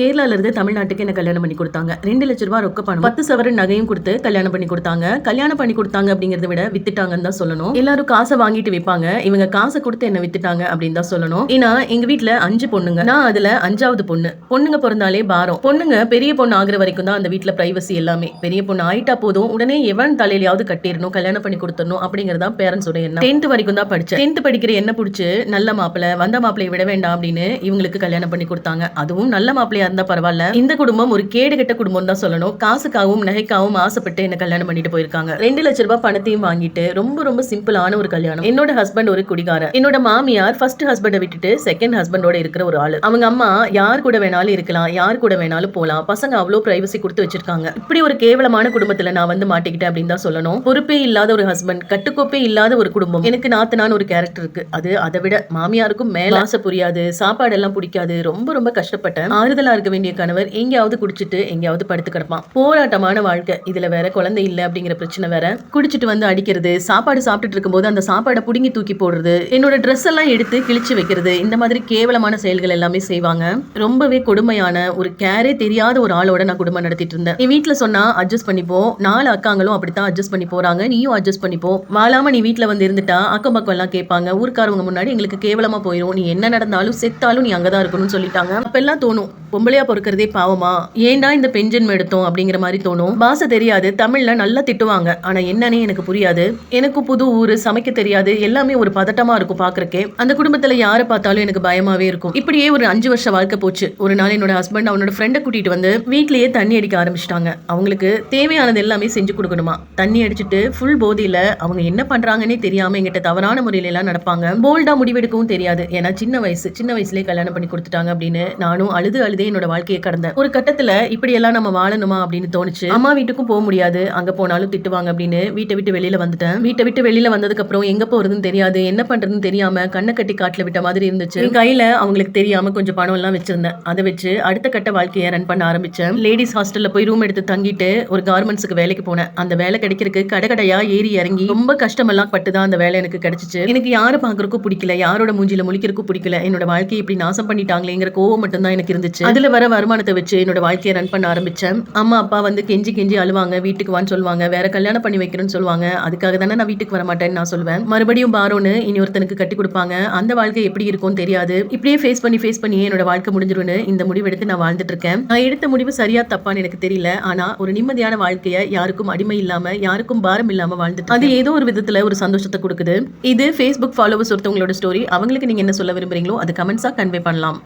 கேரளால இருந்து தமிழ்நாட்டுக்கு என்ன கல்யாணம் பண்ணி கொடுத்தாங்க. 2 லட்ச ரூபாய் ரொக்க பணம் 10 சவரன் நகையும் கொடுத்து கல்யாணம் பண்ணி கொடுத்தாங்க. கல்யாணம் பண்ணி கொடுத்தாங்க அப்படிங்கறத விட வித்துட்டாங்கன்னு தான் சொல்லணும். எல்லாரும் காசை வாங்கிட்டு விற்பாங்க, இவங்க காசை கொடுத்து என்ன வித்துட்டாங்க அப்படின்னு தான் சொல்லணும். ஏன்னா எங்க வீட்டுல 5 பொண்ணுங்க, நான் அதுல 5வது பொண்ணு. பொண்ணுங்க பிறந்தாலே பாரம். பொண்ணுங்க பெரிய பொண்ணு ஆகுற வரைக்கும் தான் அந்த வீட்டுல பிரைவசி எல்லாமே. பெரிய பொண்ணு ஆயிட்டா போதும், உடனே எவன் தலையிலாவது கட்டிடணும், கல்யாணம் பண்ணி கொடுத்துடணும் அப்படிங்கறதா பேரண்ட்ஸோட எண்ணம். 10th வரைக்கும் தான் படிச்சேன். 10th படிக்கிற என்ன பிடிச்சு நல்ல மாப்பிள்ளை வந்த மாப்பிள்ளையை விட வேண்டாம் அப்படின்னு இவங்களுக்கு கல்யாணம் பண்ணி கொடுத்தாங்க. அதுவும் நல்ல மாப்பிள்ளையா இருந்தா பரவாயில்ல. இந்த குடும்பம் ஒரு கேடு கெட்ட குடும்பம் தான் சொல்லணும். காசுக்காகவும் நகைக்காகவும் ஆசைப்பட்டு என்ன கல்யாணம் பண்ணிட்டு போயிருக்காங்க. 2 லட்ச ரூபாய் பணத்தையும் வாங்கிட்டு ரொம்ப சிம்பிளான ஒரு கல்யாணம். என்னோட ஹஸ்பண்ட் ஒரு குடிகாரர். என்னோட மாமியார் ஃபர்ஸ்ட் ஹஸ்பண்டை விட்டுட்டு செகண்ட் ஹஸ்பண்டோட இருக்கிற ஒரு ஆளு. அவங்க அம்மா யார் கூட வேணாலும் இருக்கலாம், யார் கூட வேணாலும் போலாம், பசங்க அவ்வளவு பிரைவசி கொடுத்து வச்சிருக்காங்க. இப்படி ஒரு கேவலமான குடும்பத்துல நான் வந்து மாட்டிக்கிட்டேன் அப்படின்னு தான் சொல்லணும். பொறுப்பே இல்லாத ஒரு ஹஸ்பண்ட், கட்டுக்கோப்பே இல்லாத ஒரு குடும்பம். எனக்கு நாத்தனான ஒரு கேரக்டர் இருக்கு. அது அதை விட மாமியாருக்கும் மேல ஆசை புரியாது, சாப்பாடு எல்லாம் பிடிக்காது. ரொம்ப கஷ்டப்பட்டேன். ஆறுதலா இருக்க வேண்டிய கணவர் எங்கேயாவது குடிச்சிட்டு எங்கேயாவது படுத்து கிடப்பான். போராட்டமான வாழ்க்கை. இதுல வேற குழந்தை இல்ல அப்படிங்கிற பிரச்சனை வேற. குடிச்சிட்டு வந்து அடிக்கிறது, சாப்பாடு சாப்பிட்டுட்டு இருக்கும்போது அந்த சாப்பாடை புடுங்கி தூக்கி போடுறது, என்னோட ட்ரெஸ் எல்லாம் எடுத்து கிழிச்சு வைக்கிறது, இந்த மாதிரி கேவலமான செயல்கள் எல்லாமே செய்வாங்க. ரொம்பவே கொடுமையான ஒரு கேரே தெரியாத ஒரு ஆளோட நான் குடும்பம் நடத்திட்டு இருந்தேன். நீ வீட்டுல சொன்னா அட்ஜஸ்ட் பண்ணிப்போ, 4 அக்காங்களும் அப்படித்தான் அட்ஜஸ்ட் பண்ணி போறாங்க, நீயும் அட்ஜஸ்ட் பண்ணிப்போ. வாழாம நீ வீட்டுல வந்து இருந்துட்டா அக்கம் பக்கம் எல்லாம் கேட்பாங்க, ஊருக்காரவங்க முன்னாடி எங்களுக்கு கேவலமா போயிடும், நீ என்ன நடந்தாலும் செத்தாலும் நீ அங்கதான் இருக்கணும்னு சொல்லிட்டாங்க. அப்ப எல்லாம் தோணும், பொம்பளையா பொறுக்கிறதே பாவமா, ஏன்டா இந்த பெஞ்சன் எடுத்தோம் அப்படிங்கிற மாதிரி தோணும். பாச தெரியாது, தமிழ்ல நல்லா திட்டுவாங்க, ஆனா என்னன்னே எனக்கு புரியாது. எனக்கு புது ஊரு, சமைக்க தெரியாது, எல்லாமே ஒரு பதட்டமா இருக்கும் பாக்குறக்கே. அந்த குடும்பத்துல யாரை பார்த்தாலும் எனக்கு பயமாவே இருக்கும். இப்படியே ஒரு 5 வருஷ வாழ்க்கை போச்சு. ஒரு நாள் என்னோட ஹஸ்பண்ட் அவனோட ஃப்ரெண்டை கூட்டிட்டு வந்து வீட்லயே தண்ணி அடிக்க ஆரம்பிச்சிட்டாங்க. அவங்களுக்கு தேவையானது எல்லாமே செஞ்சு கொடுக்கணுமா. தண்ணி அடிச்சுட்டு ஃபுல் போதையில அவங்க என்ன பண்றாங்கன்னே தெரியாம எங்கிட்ட தவறான முறையில எல்லாம் நடப்பாங்க. போல்டா முடிவெடுக்கவும் தெரியாது, ஏன்னா சின்ன வயசுலயே கல்யாணம் பண்ணி கொடுத்துட்டாங்க அப்படின்னு நானும் அழுதே என்னோட வாழ்க்கையை கடந்தேன். ஒரு கட்டத்துல இப்படி எல்லாம் நம்ம வாழணுமா அப்படின்னு தோணுச்சு. அம்மா வீட்டுக்கும் போக முடியாது, அங்க போனாலும் திட்டுவாங்க அப்படின்னு வீட்டை விட்டு வெளியில வந்துட்டேன். வீட்டை விட்டு வெளியில வந்ததுக்கு அப்புறம் எங்க போறதுன்னு தெரியாது, என்ன பண்றதுன்னு தெரியாம கண்ணை கட்டி காட்டுல விட்ட மாதிரி இருந்துச்சு. என் கையில அவங்களுக்கு தெரியாம கொஞ்சம் பணம் எல்லாம் வச்சிருந்தேன். அதை வச்சு அடுத்த கட்ட வாழ்க்கையை ரன் பண்ண ஆரம்பிச்சேன். லேடிஸ் ஹாஸ்டல்ல போய் ரூம் எடுத்து தங்கிட்டு ஒரு கார்மெண்ட்ஸ்க்கு வேலைக்கு போனேன். அந்த வேலை கிடைக்கிறதுக்கு கடையா ஏறி இறங்கி ரொம்ப கஷ்டமெல்லாம் பட்டுதான் அந்த வேலை எனக்கு கிடைச்சிச்சு. எனக்கு யாரை பாக்குறதுக்கும் பிடிக்கல, யாரோட மூஞ்சில முழிக்கிறதுக்கும் பிடிக்கல. என்னோட வாழ்க்கையை இப்படி நாசம் பண்ணிட்டாங்களேங்கிற கோவம் மட்டும் தான் எனக்கு இருந்துச்சு. அதுல வர வருமானத்தை வச்சு என்னோட வாழ்க்கையை ரன் பண்ண ஆரம்பிச்சேன். அம்மா அப்பா வந்து கெஞ்சி அழுவாங்க, வீட்டுக்கு வான்னு சொல்லுவாங்க, வேற கல்யாணம் பண்ணி வைக்கிறேன்னு சொல்லுவாங்க. அதுக்காக தானே நான் வீட்டுக்கு வர மாட்டேன்னு நான் சொல்லுவேன். மறுபடியும் பாரோன்னு இனி ஒருத்தனுக்கு கட்டி கொடுப்பாங்க. அந்த வாழ்க்கை எப்படி இருக்கும் தெரியாது. இப்படியே ஃபேஸ் பண்ணி என்னோட வாழ்க்கை முடிஞ்சிருன்னு இந்த முடிவு எடுத்து நான் வாழ்ந்துட்டு இருக்கேன். நான் எடுத்த முடிவு சரியா தப்பான்னு எனக்கு தெரியல, ஆனா ஒரு நிம்மதியான வாழ்க்கையை யாருக்கும் அடிமை இல்லாம, யாருக்கும் பாரம் இல்லாம வாழ்ந்துட்டு அது ஏதோ ஒரு விதத்துல ஒரு சந்தோஷத்தை கொடுக்குது. இது Facebook ஃபாலோவர்ஸ் ஒருத்தவங்களோட ஸ்டோரி. அவங்களுக்கு நீங்க என்ன சொல்ல விரும்புறீங்களோ அது கமெண்ட்ஸா கன்வே பண்ணலாம்.